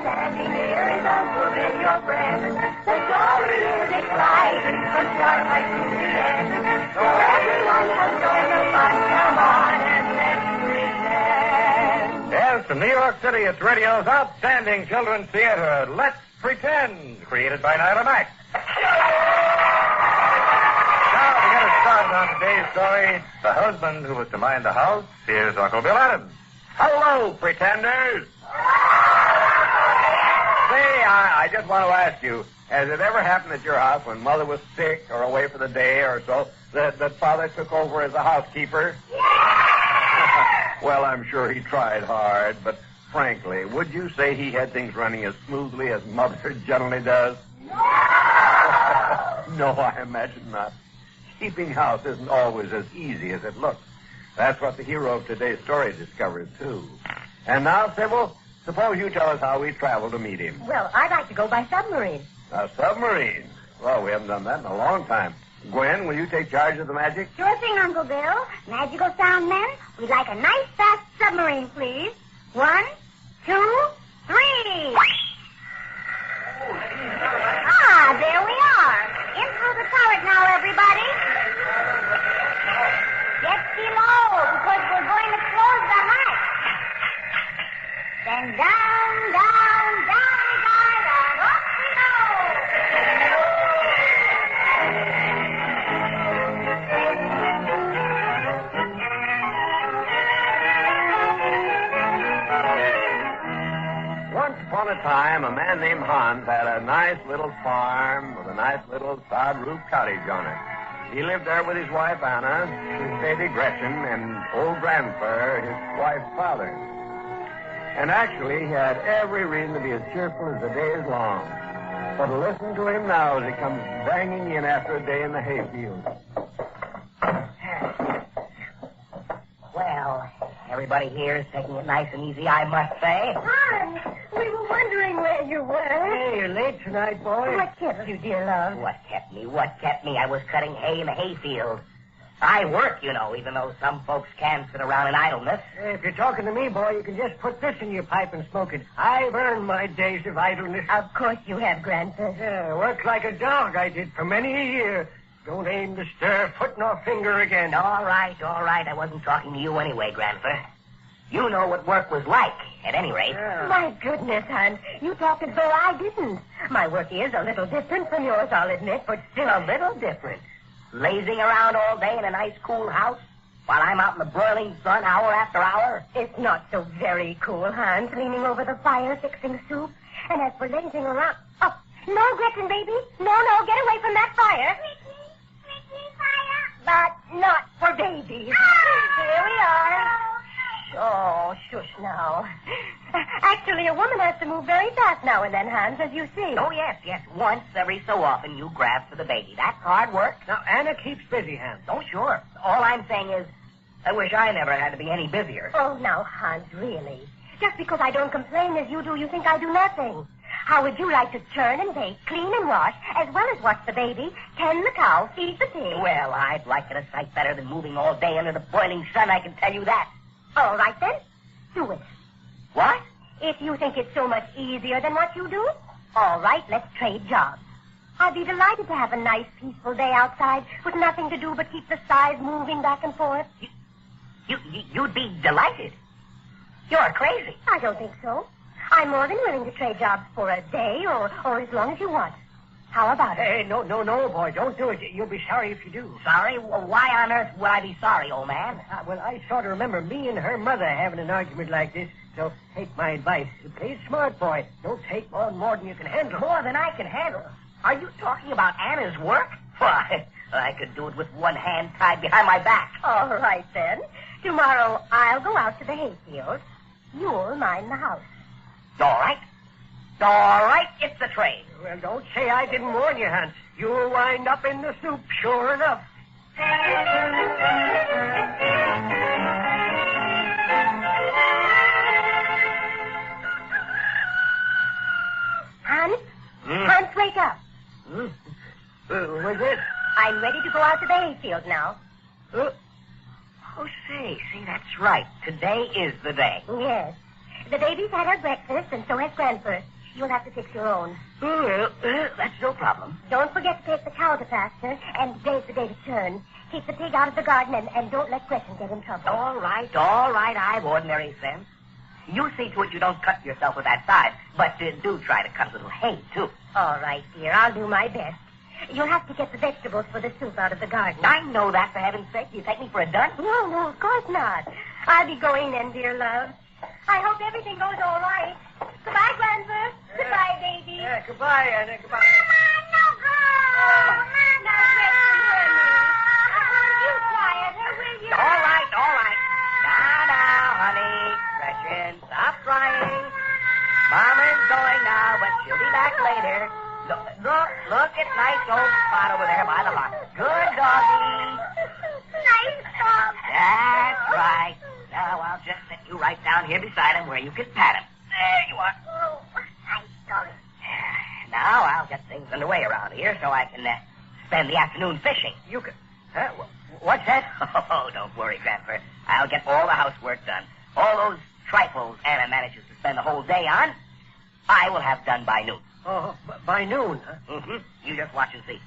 standing here is Uncle Bill, your friend. The story is exciting from start right to the end. So everyone will join the fun. Come on and let's pretend. Yes, from New York City, it's radio's outstanding children's theater, Let's Pretend, created by Nyla Max. Now, to get us started on today's story, the husband who was to mind the house, here's Uncle Bill Adams. Hello, pretenders. Say, I just want to ask you, has it ever happened at your house when Mother was sick or away for the day or so that Father took over as a housekeeper? Well, I'm sure he tried hard, but frankly, would you say he had things running as smoothly as Mother generally does? No, I imagine not. Keeping house isn't always as easy as it looks. That's what the hero of today's story discovers, too. And now, Sybil, suppose you tell us how we traveled to meet him. Well, I'd like to go by submarine. A submarine? Well, we haven't done that in a long time. Gwen, will you take charge of the magic? Sure thing, Uncle Bill. Magical sound men, we'd like a nice, fast submarine, please. 1, 2, 3. Ah, there we are. In through the turret now, everybody. Get below, because we're going to close the hatch. Then down, down, down we dive, and off we go. Once upon a time, a man named Hans had a nice little farm with a nice little sod-roof cottage on it. He lived there with his wife, Anna, his baby Gretchen, and old Grandfer, his wife's father. And actually, he had every reason to be as cheerful as the day is long. But listen to him now as he comes banging in after a day in the hayfield. Well, everybody here is taking it nice and easy, I must say. Hans, we were wondering where you were. Hey, you're late tonight, boy. What kept you, dear love? What kept me? What kept me? I was cutting hay in the hayfield. I work, you know, even though some folks can sit around in idleness. If you're talking to me, boy, you can just put this in your pipe and smoke it. I've earned my days of idleness. Of course you have, Grandpa. Yeah, worked like a dog I did for many a year. Don't aim to stir foot nor finger again. All right. I wasn't talking to you anyway, Grandpa. You know what work was like, at any rate. Yeah. My goodness, Hans, you talk as though I didn't. My work is a little different from yours, I'll admit, but still A little different. Lazing around all day in a nice cool house while I'm out in the broiling sun hour after hour. it's not so very cool, Hans, leaning over the fire fixing soup. And as for lazing around... Oh, no, Gretchen, baby. No, get away from that fire. Fire. But not for babies. Here we are. Oh, shush now. Actually, a woman has to move very fast now and then, Hans, as you see. Oh, yes. Once every so often you grab for the baby. That's hard work. Now, Anna keeps busy, Hans. Oh, sure. All I'm saying is, I wish I never had to be any busier. Oh, now, Hans, really. Just because I don't complain as you do, you think I do nothing. How would you like to churn and bake, clean and wash, as well as watch the baby, tend the cow, feed the pig? Well, I'd like it a sight better than moving all day under the boiling sun, I can tell you that. All right, then. Do it. What? If you think it's so much easier than what you do, all right, let's trade jobs. I'd be delighted to have a nice, peaceful day outside with nothing to do but keep the skies moving back and forth. You'd be delighted. You're crazy. I don't think so. I'm more than willing to trade jobs for a day or as long as you want. How about it? Hey, no, boy. Don't do it. You'll be sorry if you do. Sorry? Why on earth would I be sorry, old man? Well, I sort of remember me and her mother having an argument like this. So take my advice. Play smart, boy. Don't take on more than you can handle. More than I can handle? Are you talking about Anna's work? Why, I could do it with one hand tied behind my back. All right, then. Tomorrow I'll go out to the hayfield. You'll mind the house. All right, it's a trade. Well, don't say I didn't warn you, Hans. You'll wind up in the soup, sure enough. Hans? Hans, wake up. What's it? I'm ready to go out to the hayfield now. Oh, see, that's right. Today is the day. Yes. The baby's had her breakfast, and so has Grandfer. you'll have to fix your own. That's no problem. Don't forget to take the cow to pasture, and today's the day to turn. Keep the pig out of the garden, and don't let Gretchen get in trouble. All right. I've ordinary sense. You see to it you don't cut yourself with that scythe, but do try to cut a little hay, too. All right, dear. I'll do my best. You'll have to get the vegetables for the soup out of the garden. I know that, for heaven's sake. You take me for a dunce? No, of course not. I'll be going then, dear love. I hope everything goes all right. Goodbye, Grandpa. Goodbye, baby. Yeah, goodbye, Anna. Goodbye. Mama, no go. Now, Gretchen, hear me. I want you quieter, will you? All right. Now, honey. Gretchen, stop crying. Mama's going now, but she'll be back later. Look at nice old Spot over there by the heart. Good doggy. Nice dog. That's right. Now I'll just set you right down here beside him where you can pat him. There you are. Oh, nice dog. Now I'll get things underway around here so I can spend the afternoon fishing. You can... What's that? Oh, don't worry, Grandpa. I'll get all the housework done. All those trifles Anna manages to spend the whole day on, I will have done by noon. Oh, by noon, huh? Mm-hmm. You just watch and see.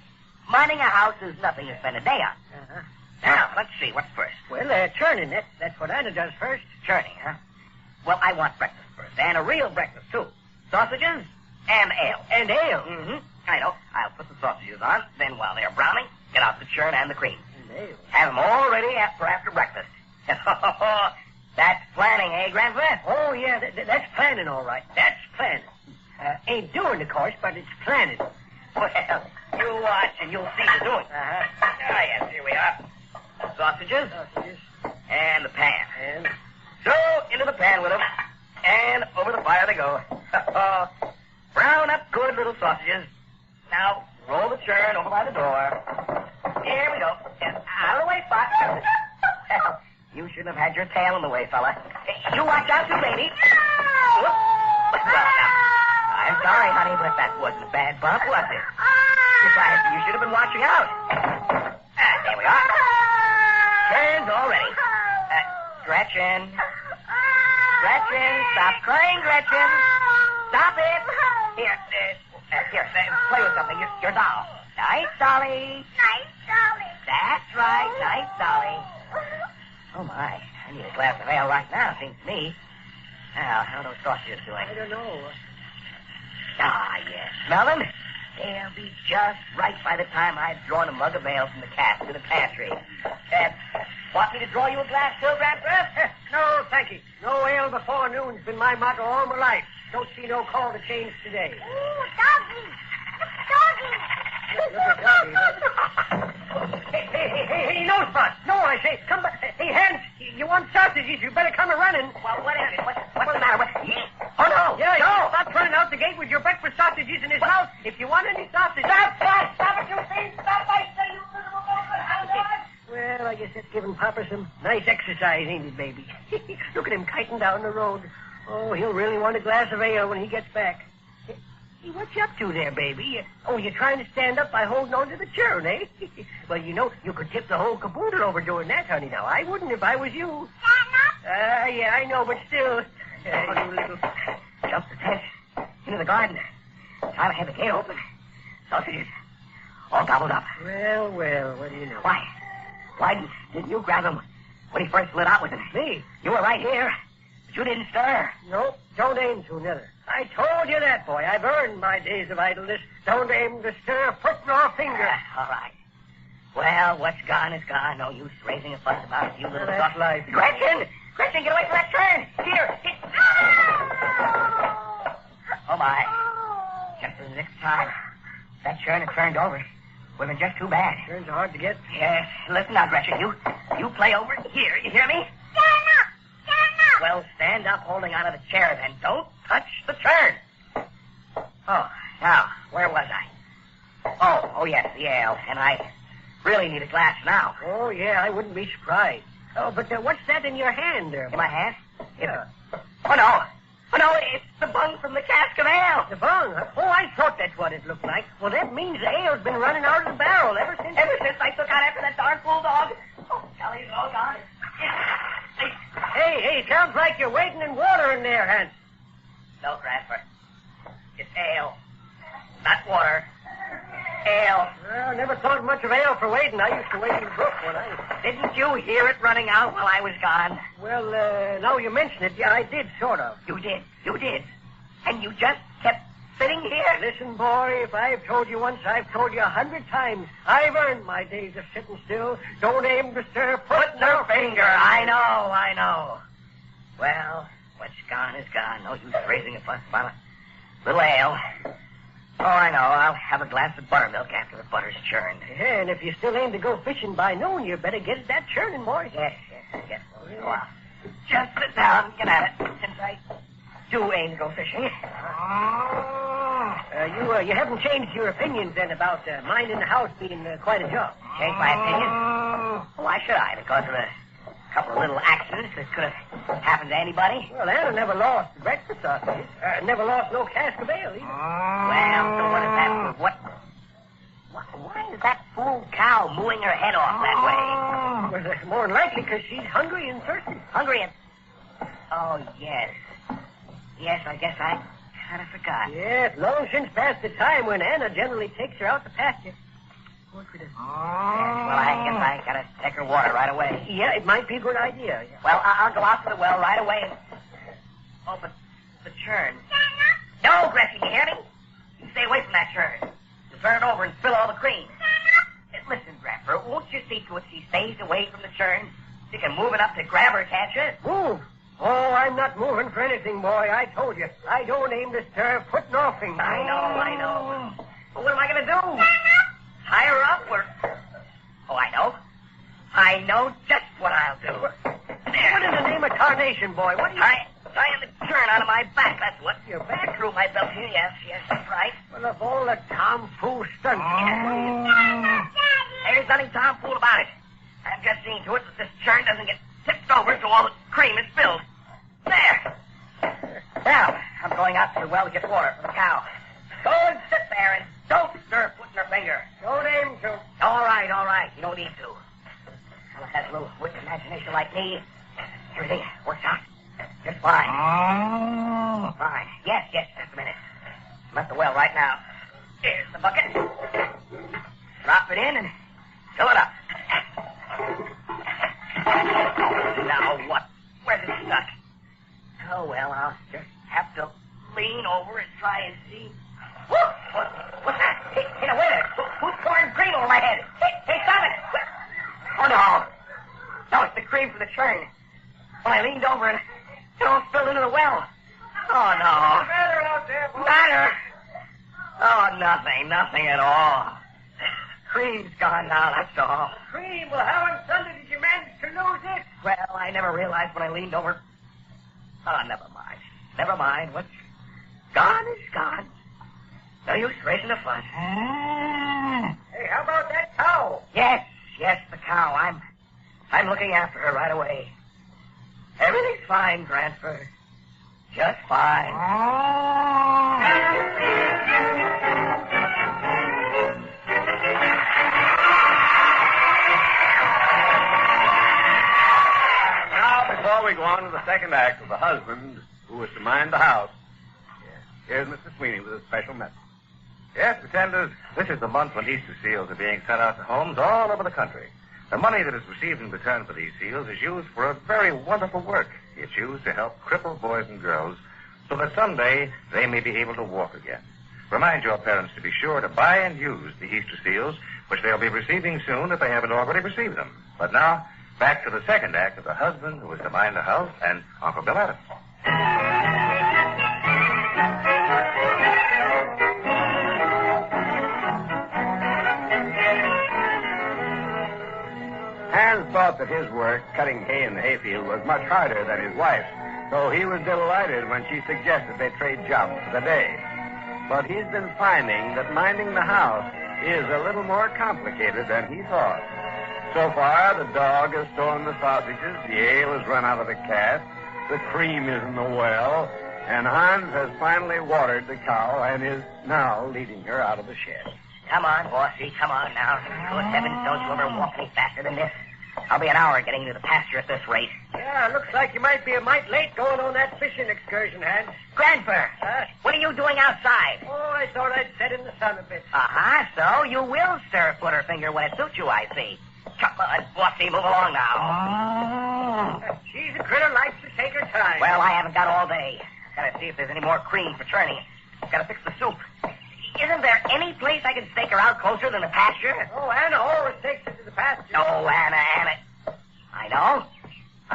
Minding a house is nothing to spend a day on. Uh-huh. Now, let's see. What's first? Well, churning. That's what Anna does first. Churning, huh? Well, I want breakfast first, and a real breakfast, too. Sausages and ale. And ale. Mm-hmm. I know. I'll put the sausages on, then while they're browning, get out the churn and the cream. And ale. Have them all ready for after breakfast. That's planning, eh, Grandpa? Oh, yeah, that's planning, all right. That's planning. Ain't doing, of course, but it's planning. Well, you watch and you'll see the doing. Uh-huh. Ah, yes, here we are. Sausages Sausages. and the pan. And... So, into the pan with them, and over the fire they go. Brown up good little sausages. Now, roll the churn over by the door. Here we go. And out of the way, Spot. Well, you shouldn't have had your tail in the way, fella. You watch out, too, baby. Whoops. Well, now, I'm sorry, honey, but that wasn't a bad bump, was it? Besides, you should have been watching out. There we are. Churn's all ready. Gretchen. Stop crying, Gretchen. Stop it. Here, play with something. Your doll. Nice, Dolly. Nice Dolly. That's right, nice, Dolly. Oh, my. I need a glass of ale right now, seems to me. Now, how are those sausages doing? I don't know. Ah, yes. Smell them? They'll be just right by the time I've drawn a mug of ale from the cask in the pantry. Want me to draw you a glass, too, Grandpa? No, thank you. No ale before noon's been my motto all my life. Don't see no call to change today. Ooh, doggy. Look at Doggy. Hey, no, Spot. No, I say. Come back. Hey, Hans, you want sausages? You better come a-running. Well, what is it? What's the matter? Oh, no. Yeah, no. Stop running out the gate with your breakfast sausages in his mouth. If you want any sausage... Stop it, you see. Stop, I say, you little monkey. Well, I guess that's giving Papa some nice exercise, ain't it, baby? Look at him kiting down the road. Oh, he'll really want a glass of ale when he gets back. Hey, what you up to there, baby? Oh, you're trying to stand up by holding on to the churn, eh? Well, you know, you could tip the whole caboodle over doing that, honey. Now, I wouldn't if I was you. Yeah, I know, but still. You little... Jump the tent into the garden. Time to have the gate open. Sausages all gobbled up. Well, what do you know? Why didn't you grab him when he first lit out with him? Me? You were right here, but you didn't stir. Nope, don't aim to, neither. I told you that, boy. I've earned my days of idleness. Don't aim to stir a foot nor a finger. All right. Well, what's gone is gone. No use raising a fuss about a few little That's sausages. life. Gretchen, get away from that turn. Here. Oh, my. Just the next time that churn had turned over, would have been just too bad. Turns are hard to get. Yes. Listen now, Gretchen. You play over here. You hear me? Stand up. Well, stand up holding onto the chair, then. Don't touch the turn. Oh, now, where was I? Oh, yes, the ale. And I really need a glass now. Oh, yeah, I wouldn't be surprised. Oh, but what's that in your hand there? In my hand? Yeah. Oh, no, it's the bung from the cask of ale. The bung? Huh? Oh, I thought that's what it looked like. Well, that means the ale's been running out of the barrel ever since I took out after that darn bulldog. Oh, golly, it's all gone. Hey, sounds like you're waiting in water in there, Hans. No, Grandpa. It's water. Ale. Well, I never thought much of ale for waiting. I used to wait in the brook when I... Didn't you hear it running out while I was gone? Well, now you mention it, yeah, I did, sort of. You did. You did. And you just kept sitting here? Listen, boy, if I've told you once, I've told you 100 times. I've earned my days of sitting still. Don't aim to stir, Put no finger. I know. Well, what's gone is gone. No use raising a fuss about a little ale. Oh, I know. I'll have a glass of buttermilk after the butter's churned. Yeah, and if you still aim to go fishing by noon, you better get that churning, boy. Yes, I guess so. Go on. Just sit down and get at it, since I do aim to go fishing. You haven't changed your opinions, then, about minding the house being quite a job. Changed my opinion? Why should I? Because of a couple of little accidents that could have happened to anybody? Well, Anna never lost the breakfast sausages. Never lost no cask of ale, either. Well, so what is that? Why is that fool cow mooing her head off that way? Well, more than likely because she's hungry and thirsty. Hungry and... Oh, yes. Yes, I guess I kind of forgot. Yes, long since past the time when Anna generally takes her out to pasture. What could it... Yes, well, I guess I gotta take her water right away. Yeah, it might be a good idea. Yeah. Well, I'll go out to the well right away and... Oh, but the churn... No, Gretchen, you hear me? You stay away from that churn. You'll turn it over and spill all the cream. Listen, Grandpa, won't you see to it she stays away from the churn? She can move enough to grab her, can't you? Move? Oh, I'm not moving for anything, boy. I told you. I don't aim to stir foot nor finger. I know. But what am I going to do? Tie her up or... Oh, I know. I know just what I'll do. There. What in the name of tarnation, boy? What are you... Tying the churn onto my back, that's what. Your back? Through my belt here, yes, that's right. Well, of all the tomfool stunts... There's nothing tomfool about it. I'm just seeing to it that this churn doesn't get tipped over so all the cream is spilled. There. Now, I'm going out to the well to get water for the cow. Go and sit there and don't stir foot nor finger. Don't aim to. All right. You don't need to. Well, has a little quick imagination like me, everything works out just fine. Fine. Yes, just a minute. I'm at the well right now. Here's the bucket. Drop it in and fill it up. Now what? Where's it stuck? Oh, well, I'll just have to lean over and try and see. What's that? Hey, now, wait a minute. Who's pouring cream over my head? Hey, stop it. Oh, no. No, it's the cream from the churn. Well, I leaned over and it all spilled into the well. Oh, no. What's the matter out there, boy? Matter? Oh, nothing at all. Cream's gone now, that's all. Cream? Well, how in thunder did you manage to lose it? Well, I never realized when I leaned over. Oh, never mind. What's gone is gone. No use raising a fuss. Hey, how about that cow? Yes, the cow. I'm looking after her right away. Everything's fine, Grandpa. Just fine. Before we go on to the second act of The Husband Who Was to Mind the House, here's Mr. Sweeney with a special message. Yes, pretenders, this is the month when Easter seals are being sent out to homes all over the country. The money that is received in return for these seals is used for a very wonderful work. It's used to help crippled boys and girls so that someday they may be able to walk again. Remind your parents to be sure to buy and use the Easter seals, which they'll be receiving soon if they haven't already received them. But now, back to the second act of The Husband Who Was to Mind the House and Uncle Bill Adams. Hans thought that his work, cutting hay in the hayfield, was much harder than his wife's, so he was delighted when she suggested they trade jobs for the day. But he's been finding that minding the house is a little more complicated than he thought. So far, the dog has stolen the sausages, the ale has run out of the cask, the cream is in the well, and Hans has finally watered the cow and is now leading her out of the shed. Come on, bossy, come on now. Good heavens, don't you ever walk any faster than this. I'll be an hour getting into the pasture at this rate. Yeah, looks like you might be a mite late going on that fishing excursion, Hans. Grandpa, what are you doing outside? Oh, I thought I'd sit in the sun a bit. Uh-huh, so you will stir foot or finger when it suits you, I see. Come on, Bossy, move along now. She's a critter likes to take her time. Well, I haven't got all day. Gotta see if there's any more cream for churning. Gotta fix the soup. Isn't there any place I can stake her out closer than the pasture? Oh, Anna always takes her to the pasture. Oh, Anna. I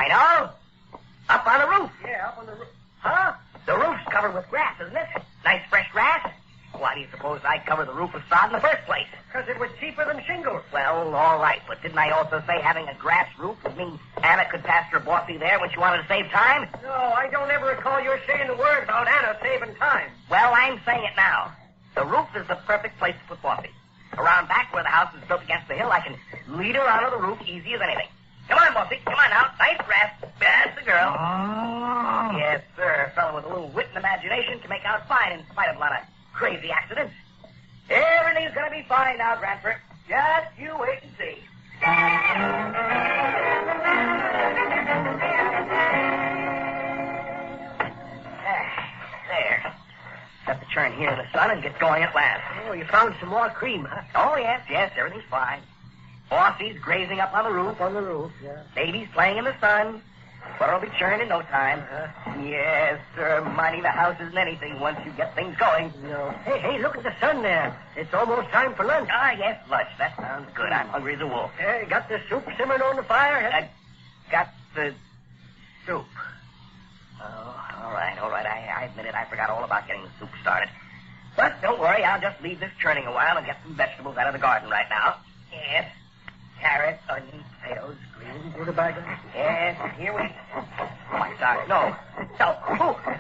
know. Up on the roof. Yeah, up on the roof. Huh? The roof's covered with grass, isn't it? Nice fresh grass. Why do you suppose I covered the roof with sod in the first place? Because it was cheaper than shingles. Well, all right, but didn't I also say having a grass roof would mean Anna could pasture Bossy there when she wanted to save time? No, I don't ever recall you saying the word about Anna saving time. Well, I'm saying it now. The roof is the perfect place to put Bossy. Around back where the house is built against the hill, I can lead her onto the roof easy as anything. Come on, Bossy. Come on now. Nice grass. That's the girl. Oh. Yes, sir. A fellow with a little wit and imagination can make out fine in spite of a lot of crazy accidents. Everything's going to be fine now, Grandpa. Just you wait and see. There. Set the churn here in the sun and get going at last. Oh, you found some more cream, huh? Oh, yes, everything's fine. Bossy's grazing up on the roof. Up on the roof, yeah. Baby's playing in the sun. Butter'll be churned in no time. Yes, sir. Minding the house isn't anything once you get things going. No. Hey, look at the sun there. It's almost time for lunch. Ah, yes, lunch. That sounds good. I'm hungry as a wolf. Hey, got the soup simmering on the fire? I got the soup. Oh, all right. I admit it. I forgot all about getting the soup started. But don't worry. I'll just leave this churning a while and get some vegetables out of the garden right now. Yes. Carrots, onions, potatoes, greens. Rutabaga? Yes, here we... Oh, I'm sorry. No.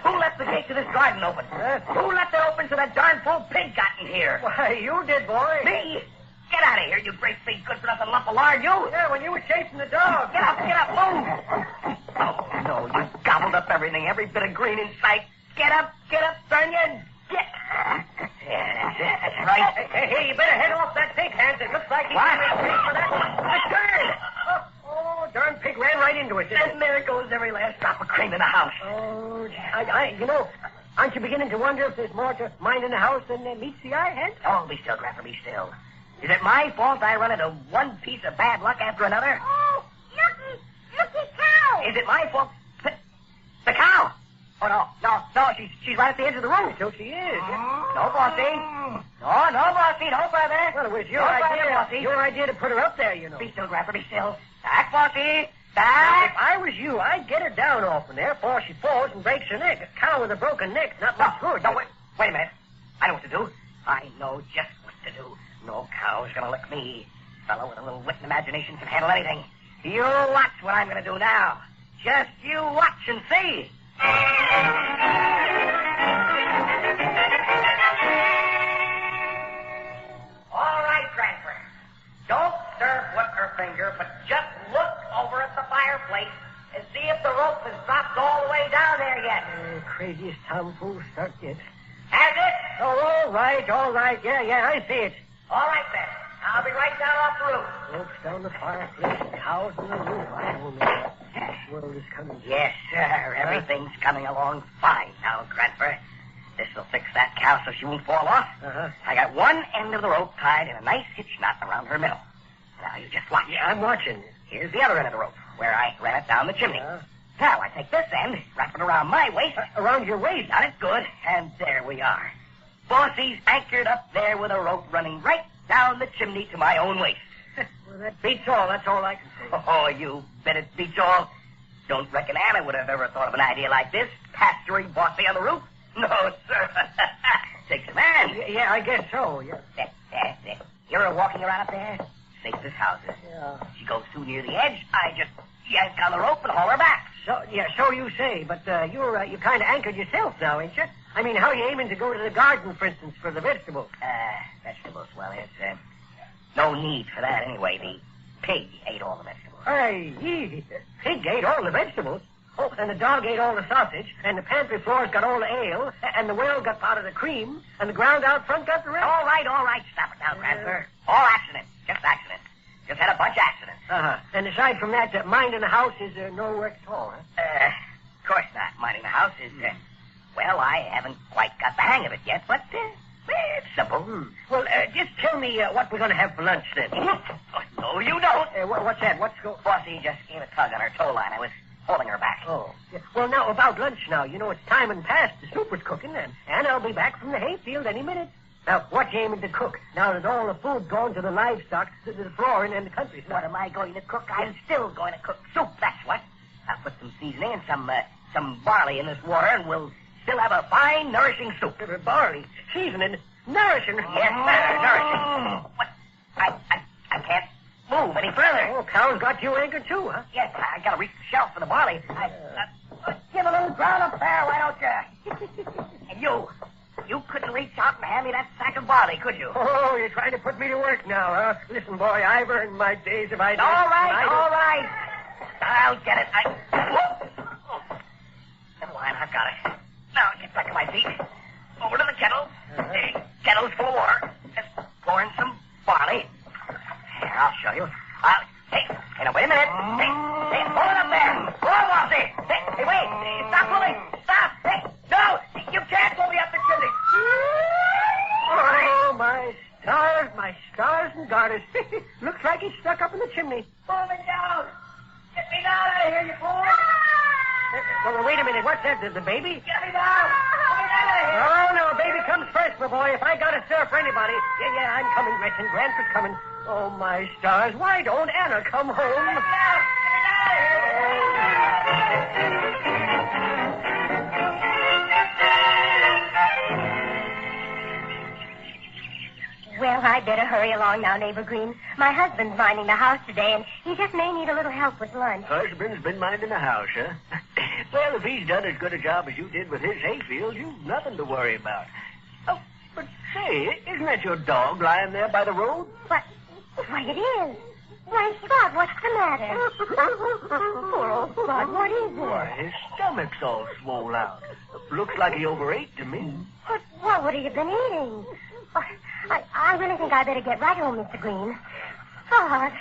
Who left the gate to this garden open? Who left it open so that darn fool pig got in here? Why, you did, boy. Me? Get out of here, you great big good-for-nothing lump of lard, you! Yeah, when you were chasing the dog. Get up, move! Oh, no, you gobbled up everything, every bit of green in sight. Get up, darn you! Get... Yeah, that's right. Hey, you better head off that pig, Hans. It looks like he's What? for that. Turn! Oh, darn pig ran right into it, didn't it? And there goes every last drop of cream in the house. Oh, aren't you beginning to wonder if there's more to minding the house than meets the eye, Hans? Oh, be still, Grandpa, be still. Is it my fault I run into one piece of bad luck after another? Oh, looky, cow. Is it my fault? The cow? Oh, no, she's right at the edge of the room. So she is. No, Bossy. No, Bossy, no further. Well, it was your No idea, further, Bossy. your idea to put her up there, you know. Be still, Grandpa, be still. Back, Bossy. Now, Back. if I was you, I'd get her down off in there before she falls and breaks her neck. A cow with a broken neck, not much good. No, wait a minute. I know what to do. I know just what to do. No cow's gonna lick me. Fellow with a little wit and imagination can handle anything. You watch what I'm gonna do now. Just you watch and see. All right, Grandpa. Don't stir foot or finger, but just look over at the fireplace and see if the rope has dropped all the way down there yet. Craziest tomfool start yet. Has it? Oh, all right. Yeah, I see it. All right, then. I'll be right down off the roof. Ropes down the fireplace, cows on the roof. I don't know. This world is coming. Yes, sir. Everything's coming along fine now, Grandpa. This'll fix that cow so she won't fall off. I got one end of the rope tied in a nice hitch knot around her middle. Now, you just watch. Yeah, I'm watching. Here's the other end of the rope, where I ran it down the chimney. Now, I take this end, wrap it around my waist. Around your waist? Got it good, and there we are. Bossy's anchored up there with a rope running right down the chimney to my own waist. Well, that beats all. That's all I can say. Oh, you bet it beats all. Don't reckon Anna would have ever thought of an idea like this, pasturing Bossy on the roof. No, sir. Takes a man. Yeah, I guess so, yeah. There. You're walking around up there? Safe as houses. Yeah. She goes too near the edge, I just yank on the rope and haul her back. So you say, but you kind of anchored yourself now, ain't you? I mean, how are you aiming to go to the garden, for instance, for the vegetables? Vegetables, well, there's no need for that anyway. The pig ate all the vegetables. Hey, pig ate all the vegetables. Oh, and the dog ate all the sausage, and the pantry floor's got all the ale, and the well got part of the cream, and the ground out front got the rest. All right. Stop it now, Grandpa. All accident. Just accident. Just had a bunch of accidents. Uh-huh. And aside from that, minding the house is no work at all, huh? Of course not. Minding the house is, well, I haven't quite got the hang of it yet, but it's simple. Well, just tell me what we're going to have for lunch, then. No, you don't. What's that? Bossy just gave a tug on her tow line. I was holding her back. Oh. Yeah. Well, now, about lunch now. You know, it's time and past. The soup is cooking, and I'll be back from the hayfield any minute. Now, what you aiming to cook? Now that all the food gone to the livestock, to the flooring, and the country. What am I going to cook? I'm still going to cook soup, that's what. I'll put some seasoning and some barley in this water, and we'll still have a fine, nourishing soup. Barley, seasoning, nourishing. Yes, sir, nourishing. What? I can't move any further. Oh, cow's got you anchored, too, huh? Yes, I got to reach the shelf for the barley. Give a little ground up there, why don't you? And you couldn't reach out and hand me that sack of barley, could you? Oh, you're trying to put me to work now, huh? Listen, boy, I've earned my days if I did. All right. I'll get it. Never mind, I've got it. Now, get back to my feet. Over to the kettle. The kettle's full of water. Just pour in some barley. Here, I'll show you. Hey, now, wait a minute. Hey, pull it up there. Pull it, Bossy. Hey, wait. Stop pulling. Stop. Hey, no, you can't pull me up the chimney. Oh, my stars and garters. Looks like he's stuck up in the chimney. Pull me down. Get me down out of here, you fool. Well, wait a minute. What's that? The baby? Get me down. Pull me down out of here. Oh, no, baby comes first, my boy. If I got to serve for anybody. Yeah, I'm coming, Gretchen. Grandpa's coming. Oh, my stars. Why don't Anna come home? Get me down. Get me down out of here. Well, I'd better hurry along now, Neighbor Green. My husband's minding the house today, and he just may need a little help with lunch. Husband's been minding the house, huh? Well, if he's done as good a job as you did with his hayfield, you've nothing to worry about. Oh, but say, isn't that your dog lying there by the road? Why, it is. Why, Spot, what's the matter? Poor old Spot, what is it? Why, his stomach's all swole out. Looks like he overate to me. But what would he have been eating? I really think I better get right home, Mr. Green. Spot,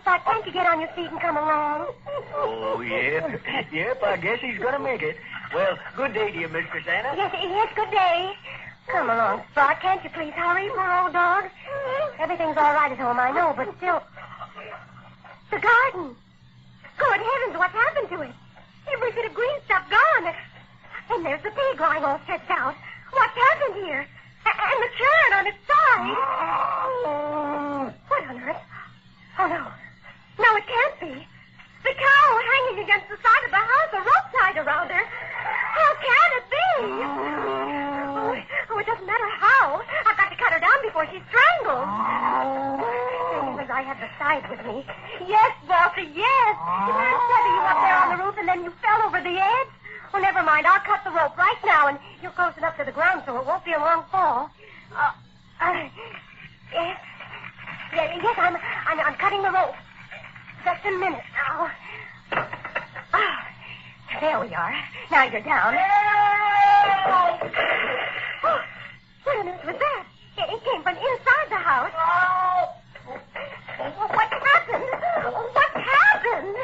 Spot, can't you get on your feet and come along? Oh, yeah. Yep, I guess he's going to make it. Well, good day to you, Mistress Anna. Yes, good day. Come along, Spot. Can't you please hurry, poor old dog? Everything's all right at home, I know, but still... The garden. Good heavens, what's happened to it? Every bit of green stuff gone. And there's the pig lying all stretched out. What's happened here? And the churn on its side. What on earth? Oh, no. No, it can't be. The cow hanging against the side of the house, a rope tied around her. How can it be? Oh, it doesn't matter how. I've got to cut her down before she's strangled. Because I have the scythe with me. Yes, Bossy, yes. Didn't I tether you up there on the roof and then you fell over the edge? Oh, never mind. I'll cut the rope right now, and you're close enough to the ground so it won't be a long fall. Yes, I'm cutting the rope. Just a minute now. There we are. Now you're down. What on earth was that? It came from inside the house. What happened? What happened?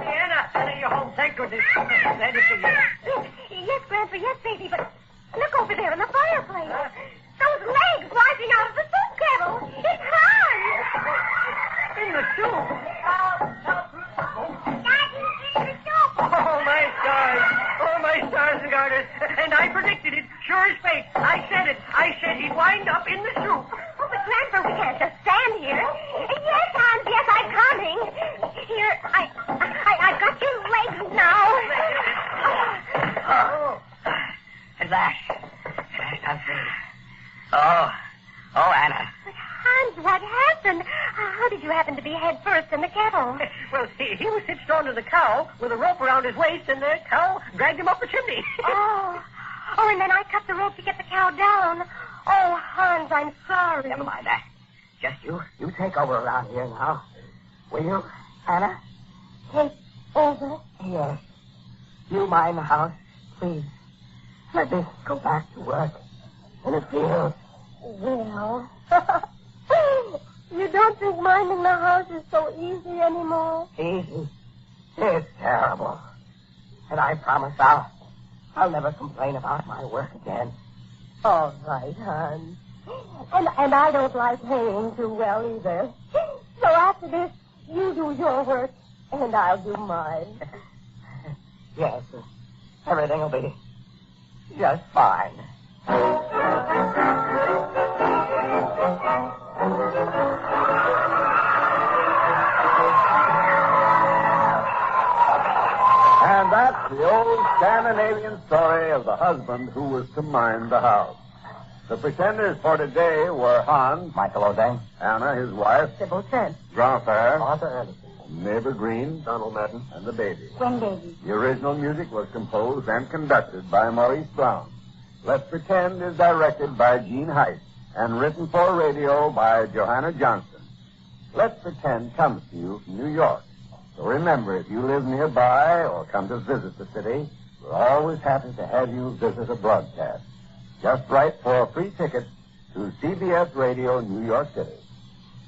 Anna, you're home. Thank goodness. Glad to see you. Yes, Grandpa, yes, baby, but look over there in the fireplace. Those legs rising out of the soup kettle. It's Hans. In the soup? Daddy, in the soup. Oh, my stars and garters. And I predicted it. Sure as fate. I said he'd wind up in the soup. Oh, but Grandpa, we can't just stand here. Yes, Hans, yes, I'm coming. Here, I've got your legs now. At last I'm free. Oh, Anna. But Hans, what happened? How did you happen to be head first in the kettle? Well, he was hitched onto the cow with a rope around his waist, and the cow dragged him up the chimney. Oh, and then I cut the rope to get the cow down. Oh, Hans, I'm sorry. Never mind that. Just you take over around here now. Will you, Anna? Take over? Yes. You mind the house, please. Let me go back to work in the field. Well, you don't think minding the house is so easy anymore? Easy. It's terrible. And I promise I'll never complain about my work again. All right, hon. And I don't like haying too well either. So after this, you do your work, and I'll do mine. Yes, everything will be just fine. And that's the old Scandinavian story of the husband who was to mind the house. The pretenders for today were Hans, Michael O'Dane, Anna, his wife, Sybil Trent. Grandpère, Arthur Anderson, Neighbor Green, Donald Madden, and the baby. When baby? The original music was composed and conducted by Maurice Brown. Let's Pretend is directed by Gene Heiss and written for radio by Johanna Johnston. Let's Pretend comes to you from New York. So remember, if you live nearby or come to visit the city, we're always happy to have you visit a broadcast. Just write for a free ticket to CBS Radio, New York City.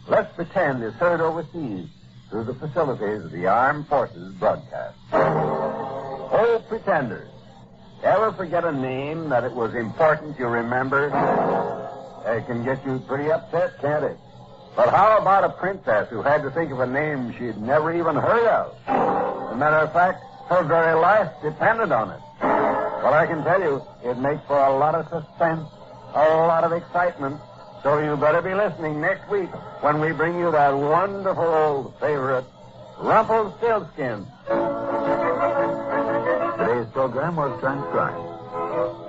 Let's Pretend is heard overseas through the facilities of the Armed Forces broadcast. Oh, pretenders, ever forget a name that it was important you remembered? It can get you pretty upset, can't it? But how about a princess who had to think of a name she'd never even heard of? As a matter of fact, her very life depended on it. Well, I can tell you, it makes for a lot of suspense, a lot of excitement. So you better be listening next week when we bring you that wonderful old favorite, Rumpelstiltskin. Today's program was transcribed.